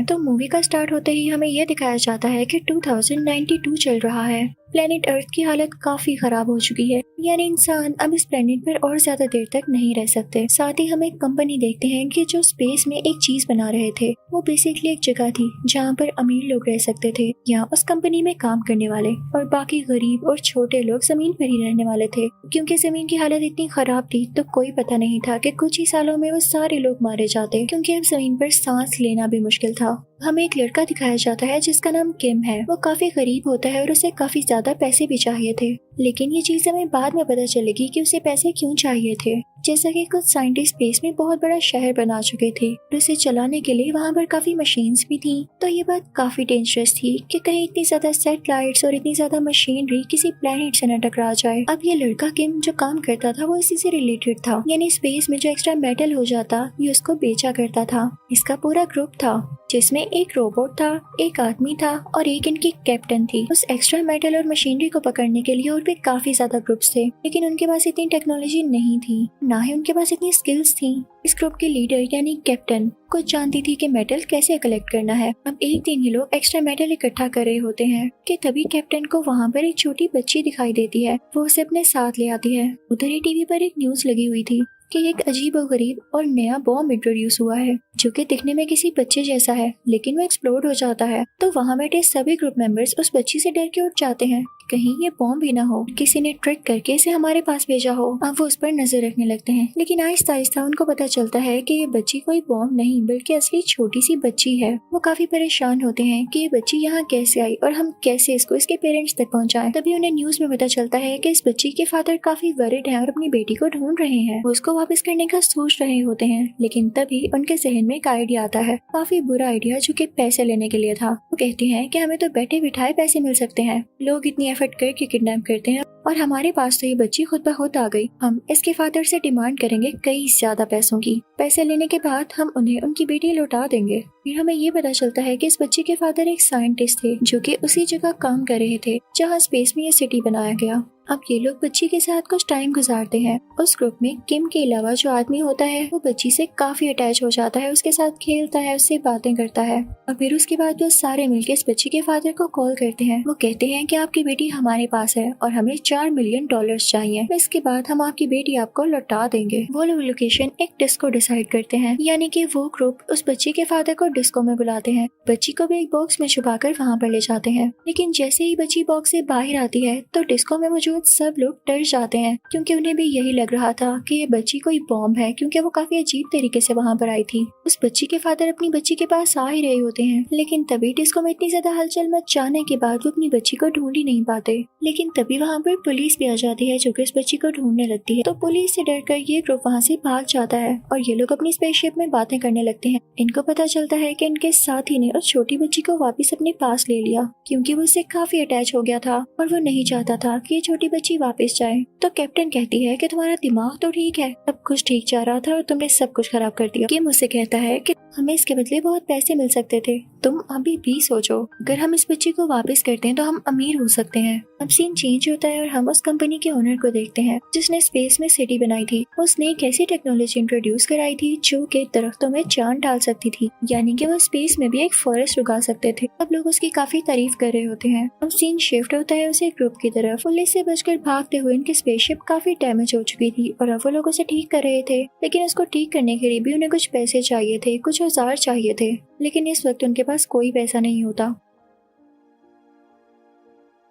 तो मूवी का स्टार्ट होते ही हमें यह दिखाया जाता है कि 2092 चल रहा है। प्लेनेट अर्थ की हालत काफी खराब हो चुकी है, यानी इंसान अब इस प्लेनेट पर और ज्यादा देर तक नहीं रह सकते। साथ ही हम एक कंपनी देखते हैं कि जो स्पेस में एक चीज बना रहे थे, वो बेसिकली एक जगह थी जहाँ पर अमीर लोग रह सकते थे। यहाँ उस कंपनी में काम करने वाले और बाकी गरीब और छोटे लोग जमीन पर ही रहने वाले थे। क्योंकि जमीन की हालत इतनी खराब थी तो कोई पता नहीं था कि कुछ ही सालों में वो सारे लोग मारे जाते, क्योंकि अब जमीन पर सांस लेना भी मुश्किल था। हमें एक लड़का दिखाया जाता है जिसका नाम किम है। वो काफी गरीब होता है और उसे काफी ज्यादा पैसे भी चाहिए थे, लेकिन ये चीज हमें बाद में पता चलेगी कि उसे पैसे क्यों चाहिए थे। जैसा कि कुछ साइंटिस्ट स्पेस में बहुत बड़ा शहर बना चुके थे और उसे चलाने के लिए वहाँ पर काफी मशीन्स भी थी। तो ये बात काफी डेंजरस थी कि कहीं इतनी ज्यादा सैटेलाइट्स और इतनी ज्यादा मशीनरी किसी प्लेनेट से न टकरा जाए। अब ये लड़का किम जो काम करता था वो इसी से रिलेटेड था, यानी स्पेस में जो एक्स्ट्रा मेटल हो जाता ये उसको बेचा करता था। इसका पूरा ग्रुप था जिसमें एक रोबोट था, एक आदमी था और एक इनकी कैप्टन थी। उस एक्स्ट्रा मेटल और मशीनरी को पकड़ने के लिए और भी काफी ज्यादा ग्रुप्स थे, लेकिन उनके पास इतनी टेक्नोलॉजी नहीं थी, ना ही उनके पास इतनी स्किल्स थी। इस ग्रुप के लीडर यानी कैप्टन कुछ जानती थी कि मेटल कैसे कलेक्ट करना है। अब एक दिन ही लोग एक्स्ट्रा मेटल इकट्ठा कर रहे होते हैं कि तभी कैप्टन को वहाँ पर एक छोटी बच्ची दिखाई देती है। वो उसे अपने साथ ले आती है। उधर ही टीवी पर एक न्यूज लगी हुई थी कि एक अजीब और गरीब और नया बॉम्ब इंट्रोड्यूस हुआ है जो कि दिखने में किसी बच्चे जैसा है, लेकिन वो एक्सप्लोड हो जाता है। तो वहाँ बैठे सभी ग्रुप मेंबर्स उस बच्ची से डर के उठ जाते हैं, कहीं ये बॉम्ब ही ना हो, किसी ने ट्रिक करके इसे हमारे पास भेजा हो। अब वो उस पर नजर रखने लगते हैं, लेकिन आहिस्ता आहिस्ता उनको पता चलता है कि ये बच्ची कोई बॉम्ब नहीं बल्कि असली छोटी सी बच्ची है। वो काफी परेशान होते हैं कि ये बच्ची यहाँ कैसे आई और हम कैसे इसको इसके पेरेंट्स तक पहुँचाएं। तभी उन्हें न्यूज में पता चलता है कि इस बच्ची के फादर काफी वरिड हैं और अपनी बेटी को ढूंढ रहे हैं। वो उसको वापस करने का सोच रहे होते हैं, लेकिन तभी उनके जहन में एक आइडिया आता है, काफी बुरा आइडिया जो कि पैसे लेने के लिए था। वो कहते हैं कि हमें तो बैठे बिठाए पैसे मिल सकते हैं, लोग इतनी एफर्ट करके किडनैप करते हैं और हमारे पास तो ये बच्ची खुद ब खुद आ गई। हम इसके फादर से डिमांड करेंगे कई ज्यादा पैसों की। पैसे लेने के बाद हम उन्हें उनकी बेटी लौटा देंगे। फिर हमें ये पता चलता है कि इस बच्ची के फादर एक साइंटिस्ट थे जो कि उसी जगह काम कर रहे थे जहाँ स्पेस में ये सिटी बनाया गया। अब ये लोग बच्ची के साथ कुछ टाइम गुजारते हैं। उस ग्रुप में किम के अलावा जो आदमी होता है वो बच्ची से काफी अटैच हो जाता है, उसके साथ खेलता है, उससे बातें करता है और फिर उसके बाद वो सारे मिलकर इस बच्ची के फादर को कॉल करते हैं। वो कहते हैं कि आपकी बेटी हमारे पास है और हमें $4 मिलियन चाहिए। इसके बाद हम आपकी बेटी आपको लौटा देंगे। वो लोग लोकेशन एक डिस्को डिसाइड करते हैं, यानी कि वो ग्रुप उस बच्ची के फादर को डिस्को में बुलाते हैं। बच्ची को भी एक बॉक्स में छुपाकर वहाँ पर ले जाते हैं, लेकिन जैसे ही बच्ची बॉक्स से बाहर आती है तो डिस्को में मौजूद सब लोग डर जाते हैं, क्योंकि उन्हें भी यही लग रहा था कि ये बच्ची कोई बॉम्ब है, क्योंकि वो काफी अजीब तरीके से वहाँ पर आई थी। उस बच्ची के फादर अपनी बच्ची के पास आ ही रहे होते हैं, लेकिन तभी डिस्को में इतनी ज्यादा हलचल मच जाने के बाद वो अपनी बच्ची को ढूंढ ही नहीं पाते। लेकिन तभी वहाँ पर पुलिस भी आ जाती है जो कि इस बच्ची को ढूंढने लगती है। तो पुलिस से डरकर ये ग्रुप वहाँ से भाग जाता है और ये लोग अपनी स्पेसशिप में बातें करने लगते हैं। इनको पता चलता है कि इनके साथी ने उस छोटी बच्ची को वापस अपने पास ले लिया, क्योंकि वो उससे काफी अटैच हो गया था और वो नहीं चाहता था कि ये छोटी बच्ची वापस जाए। तो कैप्टन कहती है कि तुम्हारा दिमाग तो ठीक है, सब कुछ ठीक जा रहा था और तुमने सब कुछ खराब कर दिया। किम मुझसे कहता है कि हमें इसके बदले बहुत पैसे मिल सकते थे, तुम अभी भी सोचो, अगर हम इस बच्ची को वापस करते हैं तो हम अमीर हो सकते हैं। अब सीन चेंज होता है और हम उस कंपनी के ओनर को देखते हैं जिसने स्पेस में सिटी बनाई थी। उसने एक ऐसी टेक्नोलॉजी इंट्रोड्यूस कराई थी जो कि दरख्तों में जान डाल सकती थी, यानी कि वो स्पेस में भी एक फॉरेस्ट उगा सकते थे। अब लोग उसकी काफी तारीफ कर रहे होते हैं। अब सीन शिफ्ट होता है उसे ग्रुप की तरफ। पुलिस से बचकर भागते हुए उनकी स्पेसशिप काफी डैमेज हो चुकी थी और अब वो लोग उसे ठीक कर रहे थे, लेकिन उसको ठीक करने के लिए भी उन्हें कुछ पैसे चाहिए थे, कुछ औजार चाहिए थे, लेकिन इस वक्त उनके पास कोई पैसा नहीं होता।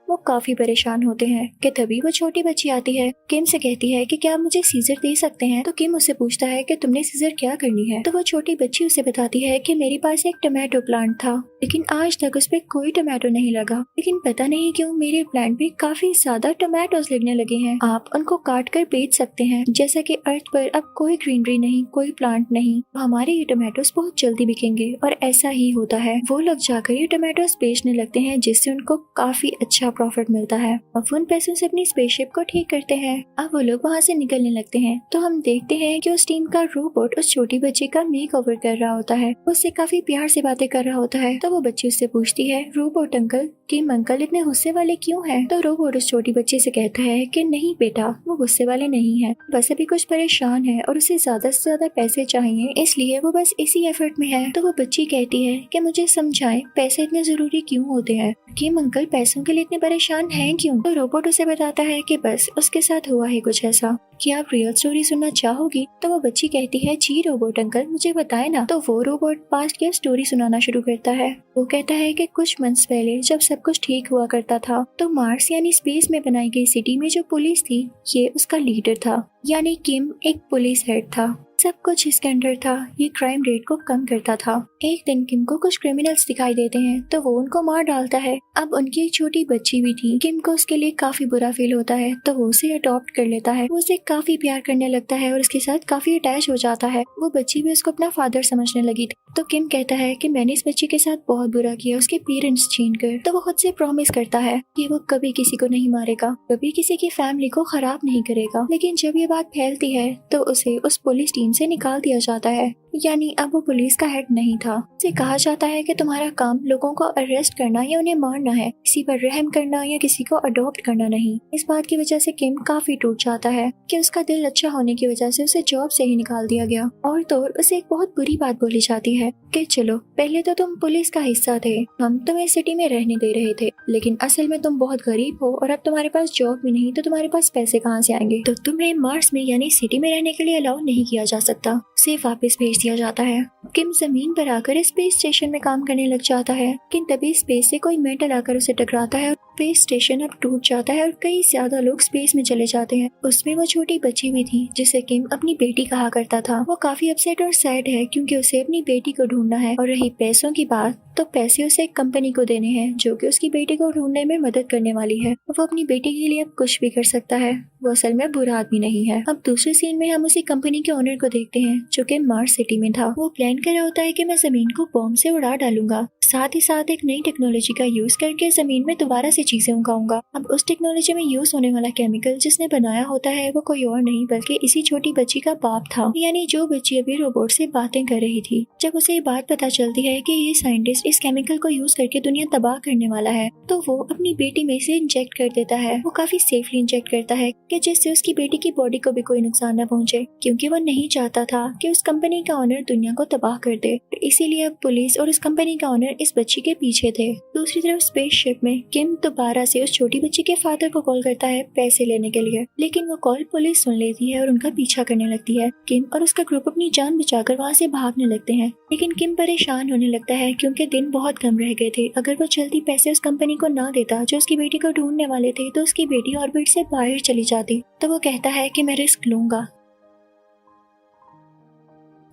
वो काफी परेशान होते हैं कि तभी वो छोटी बच्ची आती है। किम से कहती है कि क्या आप मुझे सीजर दे सकते हैं। तो किम उससे पूछता है कि तुमने सीजर क्या करनी है। तो वो छोटी बच्ची उसे बताती है कि मेरे पास एक टमाटो प्लांट था, लेकिन आज तक उस पे कोई टमाटो नहीं लगा, लेकिन पता नहीं क्यों मेरे प्लांट पे काफी ज्यादा टमाटोज लगने लगे हैं। आप उनको काट कर बेच सकते हैं। जैसा कि अर्थ पर अब कोई ग्रीनरी नहीं, कोई प्लांट नहीं, तो हमारे ये टमाटोज बहुत जल्दी बिकेंगे। और ऐसा ही होता है। वो लोग जाकर ये टमाटोज बेचने लगते हैं, जिससे उनको काफी अच्छा प्रॉफिट मिलता है। अब उन पैसों से अपनी स्पेसशिप को ठीक करते हैं। अब वो लोग वहाँ से निकलने लगते हैं तो हम देखते हैं कि उस टीम का रोबोट उस छोटी बच्ची का मेकओवर कर रहा होता है। उससे काफी प्यार से बातें कर रहा होता है। तो वो बच्ची उससे पूछती है, रोबोट अंकल, किम अंकल इतने गुस्से वाले क्यों हैं? तो रोबोट उस छोटी बच्ची से कहता है कि नहीं बेटा, वो गुस्से वाले नहीं है, बस अभी कुछ परेशान है और उसे ज्यादा से ज्यादा पैसे चाहिए, इसलिए वो बस इसी एफर्ट में है। तो वो बच्ची कहती है कि मुझे समझाएं पैसे इतने जरूरी क्यों होते हैं, किम अंकल पैसों के लिए इतने परेशान हैं क्यों? तो रोबोट उसे बताता है कि बस उसके साथ हुआ है कुछ ऐसा। क्या आप रियल स्टोरी सुनना चाहोगी? तो वो बच्ची कहती है जी रोबोट अंकल, मुझे बताएं ना। तो वो रोबोट पास्ट की स्टोरी सुनाना शुरू करता है। वो कहता है कि कुछ मंथ्स पहले जब सब कुछ ठीक हुआ करता था तो मार्स यानी स्पेस में बनाई गई सिटी में जो पुलिस थी, ये उसका लीडर था, यानी किम एक पुलिस हेड था। सब कुछ इसके अंडर था। ये क्राइम रेट को कम करता था। एक दिन किम को कुछ क्रिमिनल्स दिखाई देते हैं तो वो उनको मार डालता है। अब उनकी एक छोटी बच्ची भी थी। किम को उसके लिए काफी बुरा फील होता है तो वो उसे अडॉप्ट कर लेता है। वो उसे काफी प्यार करने लगता है और उसके साथ काफी अटैच हो जाता है। वो बच्ची भी उसको अपना फादर समझने लगी थी। तो किम कहता है कि मैंने इस बच्ची के साथ बहुत बुरा किया उसके पेरेंट्स छीन कर। तो वो खुद से प्रॉमिस करता है कि वो कभी किसी को नहीं मारेगा, कभी किसी की फैमिली को खराब नहीं करेगा। लेकिन जब ये बात फैलती है तो उसे उस पुलिस टीम से निकाल दिया जाता है, यानी अब वो पुलिस का हेड नहीं था। उसे कहा जाता है कि तुम्हारा काम लोगों को अरेस्ट करना या उन्हें मारना है, किसी पर रहम करना या किसी को अडॉप्ट करना नहीं। इस बात की वजह से किम काफी टूट जाता है कि उसका दिल अच्छा होने की वजह से उसे जॉब से ही निकाल दिया गया। और तो उसे एक बहुत बुरी बात बोली जाती है कि चलो पहले तो तुम पुलिस का हिस्सा थे, हम तुम्हें सिटी में रहने दे रहे थे, लेकिन असल में तुम बहुत गरीब हो और अब तुम्हारे पास जॉब भी नहीं तो तुम्हारे पास पैसे कहाँ से आएंगे, तो तुम्हें मार्स में यानी सिटी में रहने के लिए अलाउ नहीं किया जा सकता। उसे वापस भेज दिया जाता है। किम जमीन पर आकर स्पेस स्टेशन में काम करने लग जाता है, लेकिन तभी स्पेस से कोई मेटल आकर उसे टकराता है और स्पेस स्टेशन अब टूट जाता है और कई ज्यादा लोग स्पेस में चले जाते हैं। उसमें वो छोटी बच्ची भी थी जिसे किम अपनी बेटी कहा करता था। वो काफी अपसेट और सैड है क्योंकि उसे अपनी बेटी को ढूंढना है। और रही पैसों की बात, तो पैसे उसे एक कंपनी को देने हैं जो कि उसकी बेटी को ढूंढने में मदद करने वाली है। वो अपनी बेटी के लिए अब कुछ भी कर सकता है। वो असल में बुरा आदमी नहीं है। अब दूसरे सीन में हम उसी कंपनी के ओनर को देखते हैं जो कि मार्स सिटी में था। वो प्लान कर रहा होता है कि मैं जमीन को बॉम्ब से उड़ा डालूंगा, साथ ही साथ एक नई टेक्नोलॉजी का यूज करके जमीन में दोबारा से चीजें उगाऊंगा। अब उस टेक्नोलॉजी में यूज होने वाला केमिकल जिसने बनाया होता है वो कोई और नहीं बल्कि इसी छोटी बच्ची का बाप था, यानी जो बच्ची अभी रोबोट से बातें कर रही थी। जब उसे ये बात पता चलती है कि ये साइंटिस्ट इस केमिकल को यूज करके दुनिया तबाह करने वाला है तो वो अपनी बेटी में इसे इंजेक्ट कर देता है। वो काफी सेफली इंजेक्ट करता है कि जिससे उसकी बेटी की बॉडी को भी कोई नुकसान न पहुंचे, क्योंकि वो नहीं चाहता था कि उस कंपनी का ओनर दुनिया को तबाह कर दे। इसीलिए अब पुलिस और उस कंपनी का ओनर इस बच्ची के पीछे थे। दूसरी तरफ स्पेसशिप में किम दोबारा से उस छोटी बच्ची के फादर को कॉल करता है पैसे लेने के लिए, लेकिन वो कॉल पुलिस सुन लेती है और उनका पीछा करने लगती है। किम और उसका ग्रुप अपनी जान बचाकर वहाँ से भागने लगते हैं, लेकिन किम परेशान होने लगता है क्योंकि दिन बहुत कम रह गए थे। अगर वो जल्दी पैसे उस कंपनी को ना देता जो उसकी बेटी को ढूंढने वाले थे तो उसकी बेटी ऑर्बिट से बाहर चली जाती। तो वो कहता है कि मैं रिस्क लूंगा।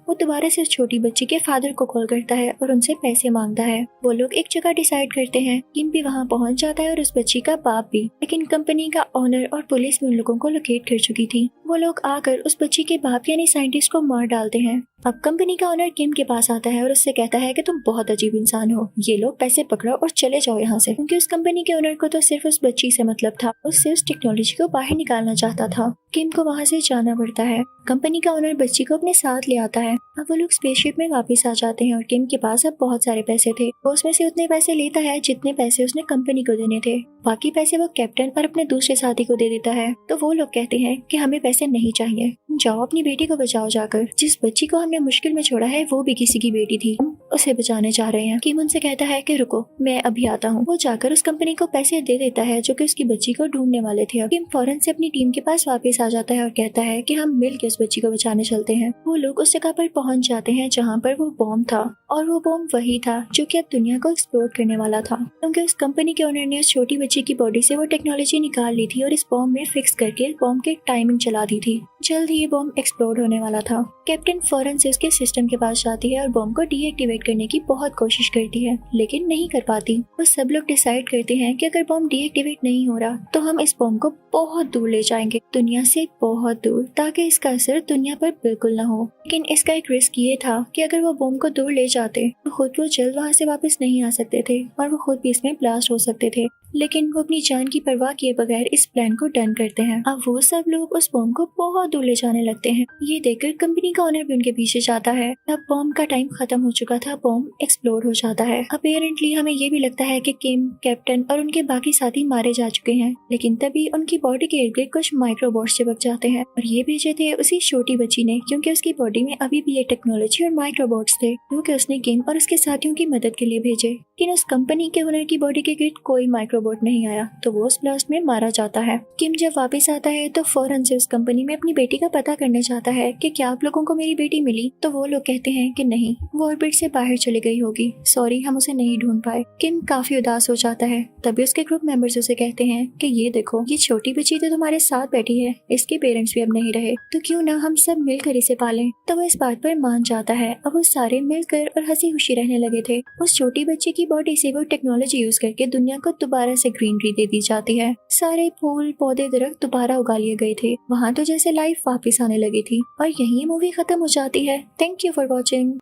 वो दोबारा से उस छोटी बच्ची के फादर को कॉल करता है और उनसे पैसे मांगता है। वो लोग एक जगह डिसाइड करते हैं। किम भी वहाँ पहुँच जाता है और उस बच्ची का बाप भी, लेकिन कंपनी का ओनर और पुलिस भी उन लोगों को लोकेट कर चुकी थी। वो लोग आकर उस बच्ची के बाप यानी साइंटिस्ट को मार डालते हैं। अब कंपनी का ओनर किम के पास आता है और उससे कहता है कि तुम बहुत अजीब इंसान हो, ये लो पैसे पकड़ो और चले जाओ यहाँ से, क्योंकि उस कंपनी के ओनर को तो सिर्फ उस बच्ची से मतलब था, उससे उस टेक्नोलॉजी को बाहर निकालना चाहता था। किम को वहाँ से जाना पड़ता है। कंपनी का ओनर बच्ची को अपने साथ ले आता है। अब वो लोग स्पेसशिप में वापस आ जाते हैं और किम के पास अब बहुत सारे पैसे थे। वो उसमें से उतने पैसे लेता है जितने पैसे उसने कंपनी को देने थे। बाकी पैसे वो कैप्टन और अपने दूसरे साथी को दे देता है। तो वो लोग कहते हैं कि हमें पैसे नहीं चाहिए, जाओ अपनी बेटी को बचाओ जाकर। जिस बच्ची को हमने मुश्किल में छोड़ा है वो भी किसी की बेटी थी, हम उसे बचाने जा रहे हैं। किम उनसे कहता है कि रुको मैं अभी आता हूँ। वो जाकर उस कंपनी को पैसे दे देता है जो कि उसकी बच्ची को ढूंढने वाले थे। किम फौरन से अपनी टीम के पास वापस आ जाता है और कहता है कि हम मिल के उस बच्ची को बचाने चलते हैं। वो लोग उस जगह पर पहुंच जाते हैं जहाँ पर वो बॉम्ब था, और वो बॉम्ब वही था जो कि अब दुनिया को एक्सप्लोड करने वाला था, क्योंकि उस कंपनी के ओनर ने उस छोटी बच्ची की बॉडी से वो टेक्नोलॉजी निकाल ली थी और इस बॉम्ब में फिक्स करके बॉम्ब की टाइमिंग चला दी थी। जल्द ही ये बॉम्ब एक्सप्लोड होने वाला था। कैप्टन फौरन से उसके सिस्टम के पास जाती है और बॉम्ब को डीएक्टिवेट करने की बहुत कोशिश करती है, लेकिन नहीं कर पाती। वो सब लोग डिसाइड करते हैं कि अगर बॉम्ब डीएक्टिवेट नहीं हो रहा तो हम इस बॉम्ब को बहुत दूर ले जाएंगे, दुनिया से बहुत दूर, ताकि इसका असर दुनिया पर बिल्कुल न हो। लेकिन इसका एक रिस्क ये था कि अगर वो बॉम्ब को दूर ले जाते तो खुद वो जल्द वहाँ से वापस नहीं आ सकते थे और वो खुद भी इसमें ब्लास्ट हो सकते थे। लेकिन वो अपनी जान की परवाह किए बगैर इस प्लान को डन करते हैं। अब वो सब लोग उस बॉम्ब को बहुत दूर ले जाने लगते हैं। ये देखकर कंपनी का ओनर भी उनके पीछे जाता है। अब बॉम्ब का टाइम खत्म हो चुका था, बॉम्ब एक्सप्लोड हो जाता है। अपेरेंटली हमें ये भी लगता है कि किम, कैप्टन और उनके बाकी साथी मारे जा चुके हैं, लेकिन तभी उनकी बॉडी के इर्द गिर्द कुछ माइक्रोबॉट्स चिपक जाते हैं और ये भेजे थे उसी छोटी बच्ची ने, क्योंकि उसकी बॉडी में अभी भी ये टेक्नोलॉजी और माइक्रोबॉट्स थे, क्योंकि उसने किम और उसके साथियों की मदद के लिए भेजे। लेकिन उस कंपनी के ओनर की बॉडी के गिर्द कोई माइक्रोबॉट नहीं आया, तो वो उस ब्लास्ट में मारा जाता है। किम जब वापस आता है तो फौरन से उस कंपनी में अपनी बेटी का पता करना चाहता है कि क्या आप लोगों को मेरी बेटी मिली, तो वो लोग कहते हैं कि नहीं, वो ऑर्बिट से बाहर चली गई होगी, सॉरी हम उसे नहीं ढूंढ पाए। किम काफी उदास हो जाता है। तभी उसके ग्रुप मेंबर्स उसे कहते हैं कि ये देखो, ये छोटी बच्ची तो तुम्हारे साथ बैठी है, इसके पेरेंट्स भी अब नहीं रहे, तो क्यों ना हम सब मिलकर इसे पालें। तो वो इस बात पर मान जाता है। अब वो सारे मिलकर और हंसी खुशी रहने लगे थे। उस छोटी बच्ची की बॉडी से वो टेक्नोलॉजी यूज करके दुनिया को दोबारा से ग्रीनरी दे दी जाती है। सारे फूल, पौधे, दरख्त दोबारा उगा लिए गए थे। वहाँ तो जैसे लाइफ वापस आने लगी थी। और यही मूवी खत्म हो जाती है। Thank you for watching.